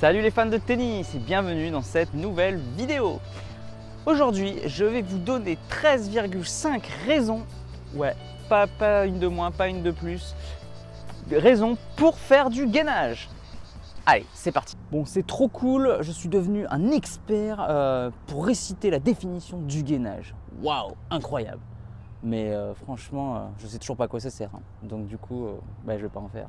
Salut les fans de tennis et bienvenue dans cette nouvelle vidéo. Aujourd'hui, je vais vous donner 13,5 raisons, pas une de moins, pas une de plus, raisons pour faire du gainage. Allez, c'est parti. Bon, c'est trop cool, je suis devenu un expert pour réciter la définition du gainage. Waouh, incroyable. Mais franchement, je sais toujours pas à quoi ça sert. Donc du coup, je vais pas en faire.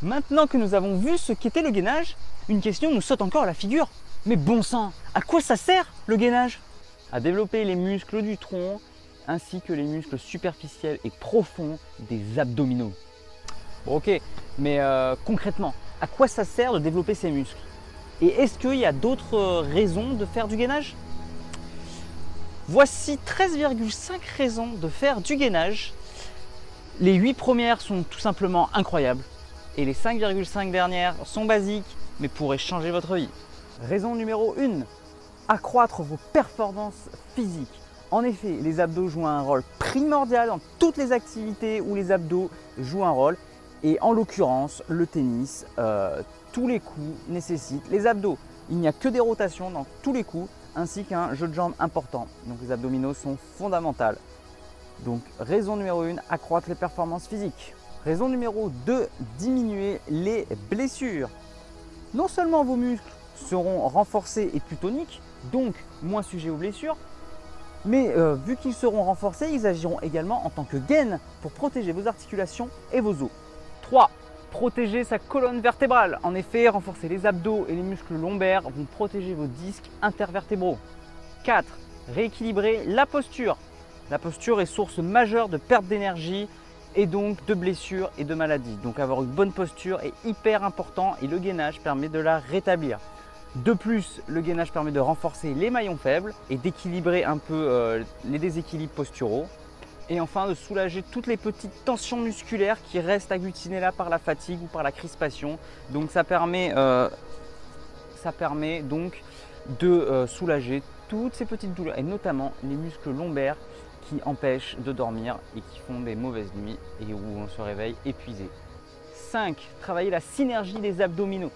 Maintenant que nous avons vu ce qu'était le gainage, une question nous saute encore à la figure. Mais bon sang, à quoi ça sert le gainage? À développer les muscles du tronc ainsi que les muscles superficiels et profonds des abdominaux. Bon, ok, mais concrètement, à quoi ça sert de développer ces muscles? Et est-ce qu'il y a d'autres raisons de faire du gainage? Voici 13,5 raisons de faire du gainage. Les 8 premières sont tout simplement incroyables. Et les 5,5 dernières sont basiques, mais pourraient changer votre vie. Raison numéro 1, accroître vos performances physiques. En effet, les abdos jouent un rôle primordial dans toutes les activités où les abdos jouent un rôle. Et en l'occurrence, le tennis, tous les coups nécessitent les abdos. Il n'y a que des rotations dans tous les coups, ainsi qu'un jeu de jambes important. Donc les abdominaux sont fondamentaux. Donc raison numéro 1, accroître les performances physiques. Raison numéro 2, diminuer les blessures. Non seulement vos muscles seront renforcés et plus toniques, donc moins sujets aux blessures, mais vu qu'ils seront renforcés, ils agiront également en tant que gaine pour protéger vos articulations et vos os. 3. Protéger sa colonne vertébrale. En effet, renforcer les abdos et les muscles lombaires vont protéger vos disques intervertébraux. 4. Rééquilibrer la posture. La posture est source majeure de perte d'énergie et donc de blessures et de maladies. Donc avoir une bonne posture est hyper important et le gainage permet de la rétablir. De plus, le gainage permet de renforcer les maillons faibles et d'équilibrer un peu les déséquilibres posturaux. Et enfin de soulager toutes les petites tensions musculaires qui restent agglutinées là par la fatigue ou par la crispation. Donc ça permet donc de soulager toutes ces petites douleurs et notamment les muscles lombaires qui empêchent de dormir et qui font des mauvaises nuits et où on se réveille épuisé. 5. Travailler la synergie des abdominaux.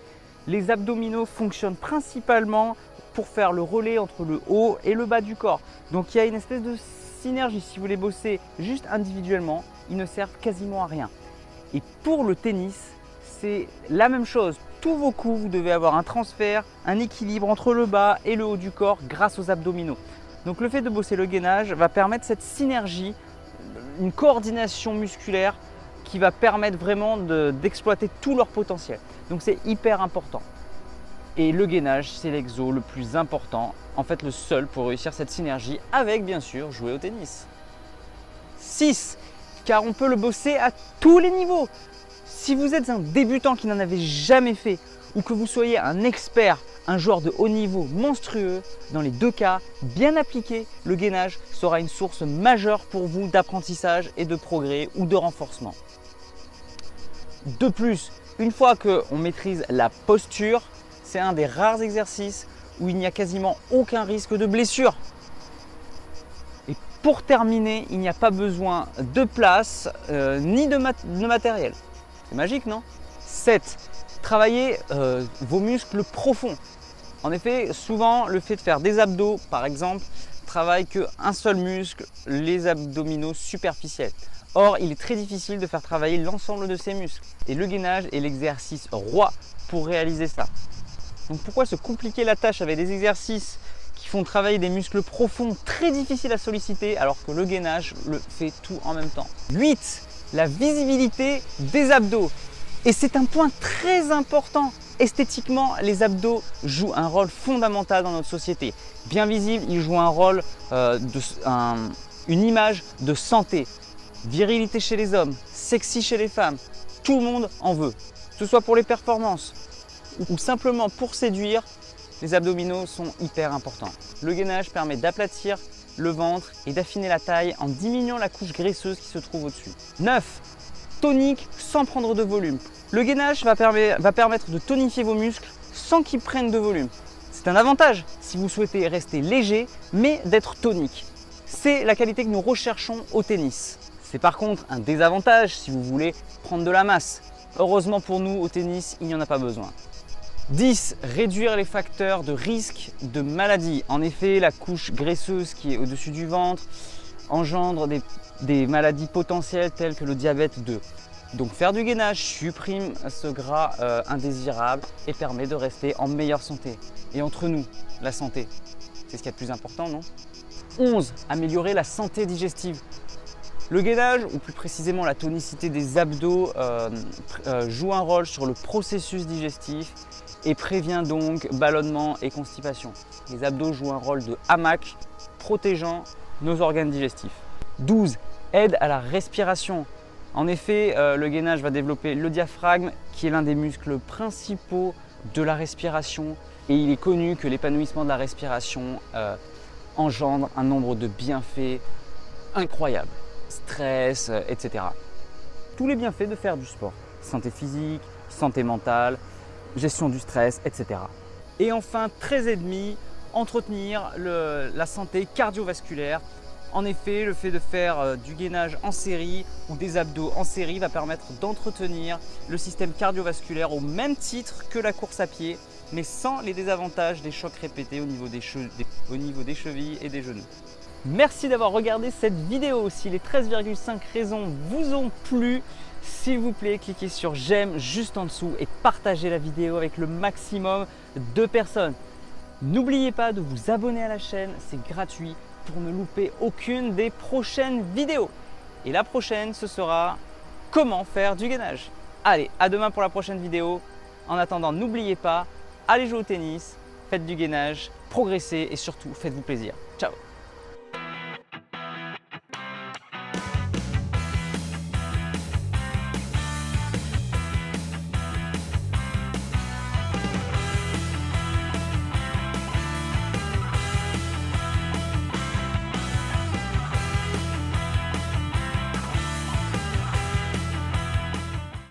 Les abdominaux fonctionnent principalement pour faire le relais entre le haut et le bas du corps. Donc il y a une espèce de synergie. Si vous les bossez juste individuellement, ils ne servent quasiment à rien. Et pour le tennis, c'est la même chose. Tous vos coups, vous devez avoir un transfert, un équilibre entre le bas et le haut du corps grâce aux abdominaux. Donc le fait de bosser le gainage va permettre cette synergie, une coordination musculaire qui va permettre vraiment d'exploiter tout leur potentiel. Donc c'est hyper important. Et le gainage, c'est l'exo le plus important, en fait le seul pour réussir cette synergie avec bien sûr jouer au tennis. 6. Car on peut le bosser à tous les niveaux. Si vous êtes un débutant qui n'en avait jamais fait ou que vous soyez un expert, un joueur de haut niveau monstrueux, dans les deux cas, bien appliqué, le gainage sera une source majeure pour vous d'apprentissage et de progrès ou de renforcement. De plus, une fois qu'on maîtrise la posture, c'est un des rares exercices où il n'y a quasiment aucun risque de blessure. Et pour terminer, il n'y a pas besoin de place ni de matériel. C'est magique, non? 7. Travailler vos muscles profonds. En effet, souvent, le fait de faire des abdos, par exemple, travaille qu'un seul muscle, les abdominaux superficiels. Or, il est très difficile de faire travailler l'ensemble de ces muscles. Et le gainage est l'exercice roi pour réaliser ça. Donc pourquoi se compliquer la tâche avec des exercices qui font travailler des muscles profonds très difficiles à solliciter alors que le gainage le fait tout en même temps. 8. La visibilité des abdos. Et c'est un point très important. Esthétiquement, les abdos jouent un rôle fondamental dans notre société. Bien visible, ils jouent un rôle, une image de santé. Virilité chez les hommes, sexy chez les femmes. Tout le monde en veut. Que ce soit pour les performances ou simplement pour séduire, les abdominaux sont hyper importants. Le gainage permet d'aplatir le ventre et d'affiner la taille en diminuant la couche graisseuse qui se trouve au-dessus. 9. Tonique sans prendre de volume. Le gainage va permettre de tonifier vos muscles sans qu'ils prennent de volume. C'est un avantage si vous souhaitez rester léger mais d'être tonique. C'est la qualité que nous recherchons au tennis. C'est par contre un désavantage si vous voulez prendre de la masse. Heureusement pour nous, au tennis, il n'y en a pas besoin. 10. Réduire les facteurs de risque de maladie. En effet, la couche graisseuse qui est au-dessus du ventre engendre des maladies potentielles telles que le diabète 2. Donc faire du gainage supprime ce gras indésirable et permet de rester en meilleure santé. Et entre nous, la santé, c'est ce qu'il y a de plus important, non? 11. Améliorer la santé digestive. Le gainage, ou plus précisément la tonicité des abdos, joue un rôle sur le processus digestif et prévient donc ballonnement et constipation. Les abdos jouent un rôle de hamac protégeant nos organes digestifs. 12. Aide à la respiration. En effet, le gainage va développer le diaphragme qui est l'un des muscles principaux de la respiration et il est connu que l'épanouissement de la respiration engendre un nombre de bienfaits incroyables. Stress, etc. Tous les bienfaits de faire du sport. Santé physique, santé mentale, gestion du stress, etc. Et enfin, 13,5, entretenir la santé cardiovasculaire. En effet, le fait de faire du gainage en série ou des abdos en série va permettre d'entretenir le système cardiovasculaire au même titre que la course à pied, mais sans les désavantages des chocs répétés au niveau des chevilles et des genoux. Merci d'avoir regardé cette vidéo. Si les 13,5 raisons vous ont plu, s'il vous plaît, cliquez sur j'aime juste en dessous et partagez la vidéo avec le maximum de personnes. N'oubliez pas de vous abonner à la chaîne, c'est gratuit pour ne louper aucune des prochaines vidéos. Et la prochaine, ce sera comment faire du gainage. Allez, à demain pour la prochaine vidéo. En attendant, n'oubliez pas, allez jouer au tennis, faites du gainage, progressez et surtout, faites-vous plaisir. Ciao!